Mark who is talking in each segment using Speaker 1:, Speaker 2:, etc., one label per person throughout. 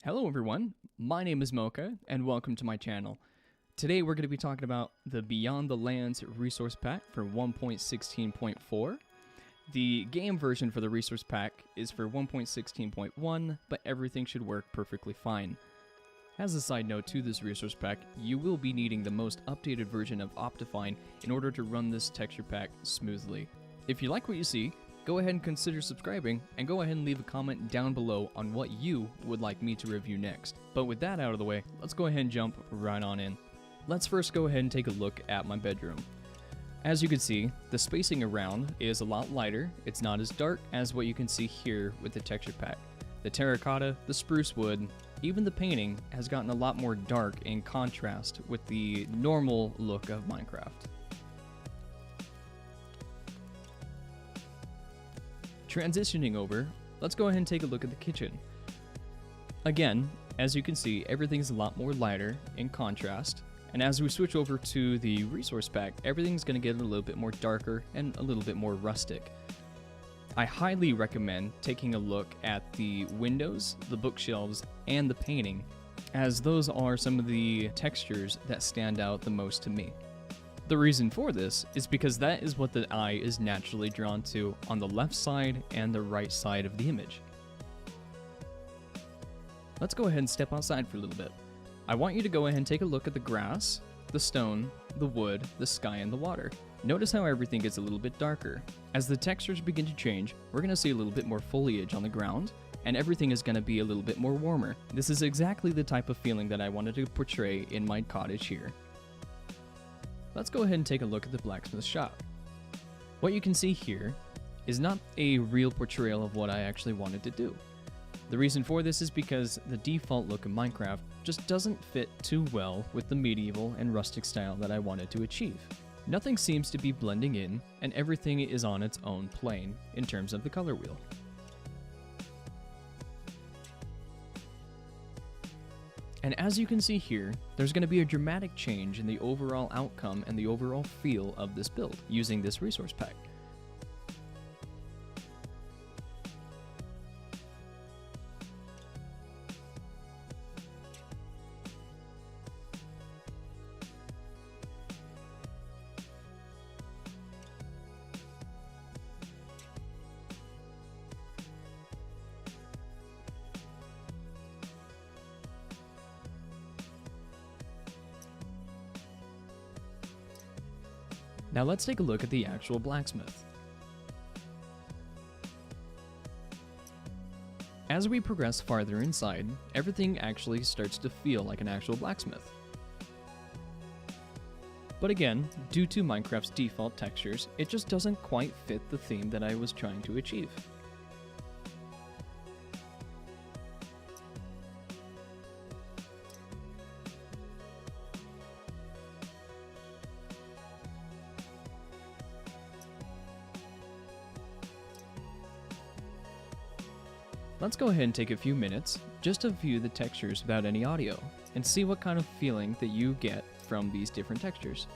Speaker 1: Hello everyone, my name is Mocha, and welcome to my channel. Today we're going to be talking about the Beyond the Lands resource pack for 1.16.4. The game version for the resource pack is for 1.16.1, but everything should work perfectly fine. As a side note to this resource pack, you will be needing the most updated version of Optifine in order to run this texture pack smoothly. If you like what you see, go ahead and consider subscribing, and go ahead and leave a comment down below on what you would like me to review next. But with that out of the way, let's go ahead and jump right on in. Let's first go ahead and take a look at my bedroom. As you can see, the spacing around is a lot lighter. It's not as dark as what you can see here with the texture pack. The terracotta, the spruce wood, even the painting has gotten a lot more dark in contrast with the normal look of Minecraft. Transitioning over, let's go ahead and take a look at the kitchen. Again, as you can see, everything's a lot more lighter in contrast, and as we switch over to the resource pack, everything's going to get a little bit more darker and a little bit more rustic. I highly recommend taking a look at the windows, the bookshelves, and the painting, as those are some of the textures that stand out the most to me. The reason for this is because that is what the eye is naturally drawn to on the left side and the right side of the image. Let's go ahead and step outside for a little bit. I want you to go ahead and take a look at the grass, the stone, the wood, the sky, and the water. Notice how everything gets a little bit darker. As the textures begin to change, we're going to see a little bit more foliage on the ground, and everything is going to be a little bit more warmer. This is exactly the type of feeling that I wanted to portray in my cottage here. Let's go ahead and take a look at the blacksmith shop. What you can see here is not a real portrayal of what I actually wanted to do. The reason for this is because the default look of Minecraft just doesn't fit too well with the medieval and rustic style that I wanted to achieve. Nothing seems to be blending in, and everything is on its own plane in terms of the color wheel. And as you can see here, there's going to be a dramatic change in the overall outcome and the overall feel of this build using this resource pack. Now let's take a look at the actual blacksmith. As we progress farther inside, everything actually starts to feel like an actual blacksmith. But again, due to Minecraft's default textures, it just doesn't quite fit the theme that I was trying to achieve. Let's go ahead and take a few minutes just to view the textures without any audio and see what kind of feeling that you get from these different textures.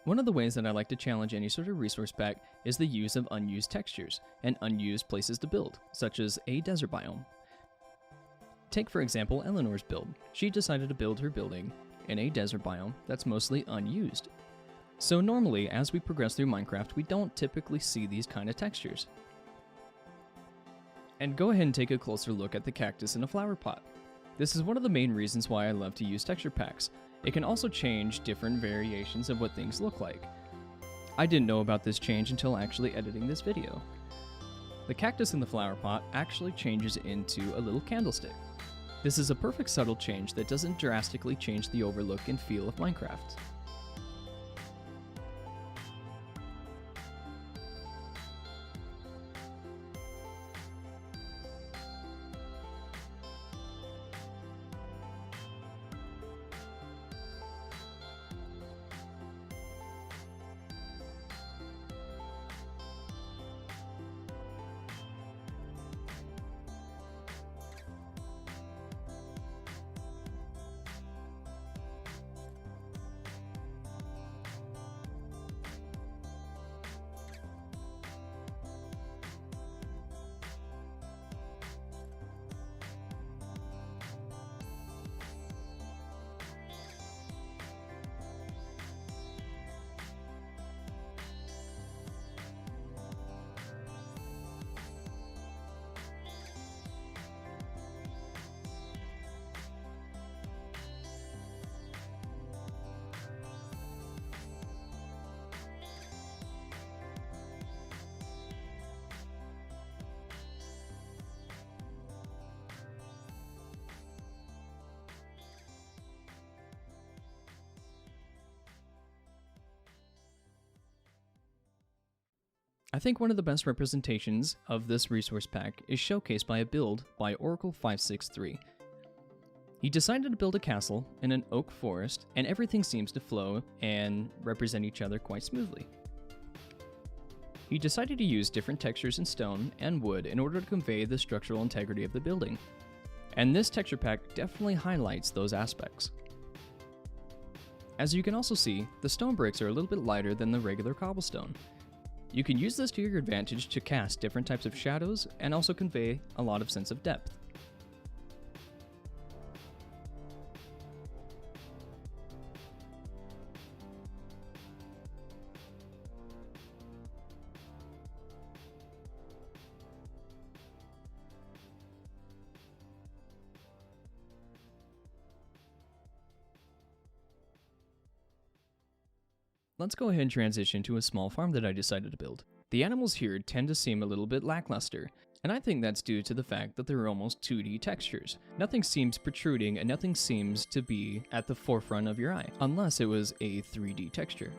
Speaker 1: One of the ways that I like to challenge any sort of resource pack is the use of unused textures and unused places to build, such as a desert biome. Take for example Eleanor's build. She decided to build her building in a desert biome that's mostly unused. So normally, as we progress through Minecraft, we don't typically see these kind of textures. And go ahead and take a closer look at the cactus in a flower pot. This is one of the main reasons why I love to use texture packs. It can also change different variations of what things look like. I didn't know about this change until actually editing this video. The cactus in the flower pot actually changes into a little candlestick. This is a perfect subtle change that doesn't drastically change the overlook and feel of Minecraft. I think one of the best representations of this resource pack is showcased by a build by Oracle563. He decided to build a castle in an oak forest, and everything seems to flow and represent each other quite smoothly. He decided to use different textures in stone and wood in order to convey the structural integrity of the building. And this texture pack definitely highlights those aspects. As you can also see, the stone bricks are a little bit lighter than the regular cobblestone. You can use this to your advantage to cast different types of shadows and also convey a lot of sense of depth. Let's go ahead and transition to a small farm that I decided to build. The animals here tend to seem a little bit lackluster, and I think that's due to the fact that they're almost 2D textures. Nothing seems protruding and nothing seems to be at the forefront of your eye, unless it was a 3D texture.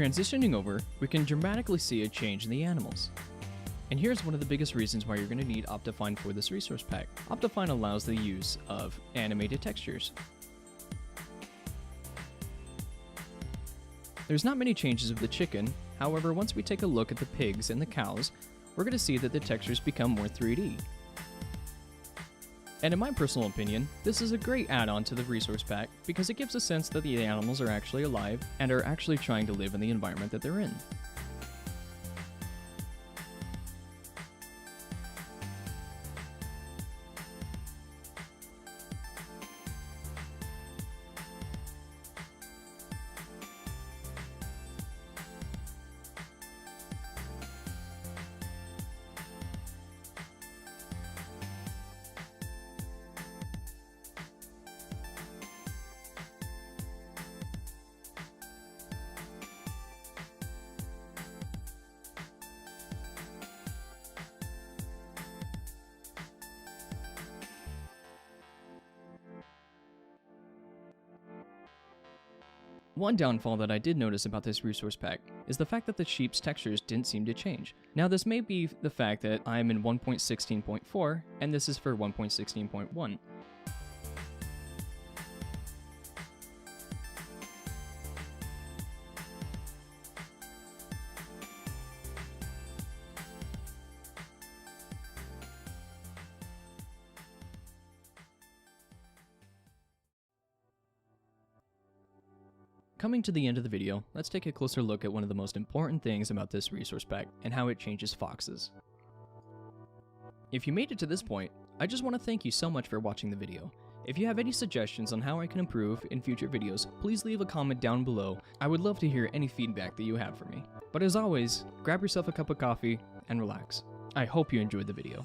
Speaker 1: Transitioning over, we can dramatically see a change in the animals. And here's one of the biggest reasons why you're going to need Optifine for this resource pack. Optifine allows the use of animated textures. There's not many changes of the chicken, however once we take a look at the pigs and the cows, we're going to see that the textures become more 3D. And in my personal opinion, this is a great add-on to the resource pack because it gives a sense that the animals are actually alive and are actually trying to live in the environment that they're in. One downfall that I did notice about this resource pack is the fact that the sheep's textures didn't seem to change. Now this may be the fact that I'm in 1.16.4 and this is for 1.16.1. Coming to the end of the video, let's take a closer look at one of the most important things about this resource pack and how it changes foxes. If you made it to this point, I just want to thank you so much for watching the video. If you have any suggestions on how I can improve in future videos, please leave a comment down below. I would love to hear any feedback that you have for me. But as always, grab yourself a cup of coffee and relax. I hope you enjoyed the video.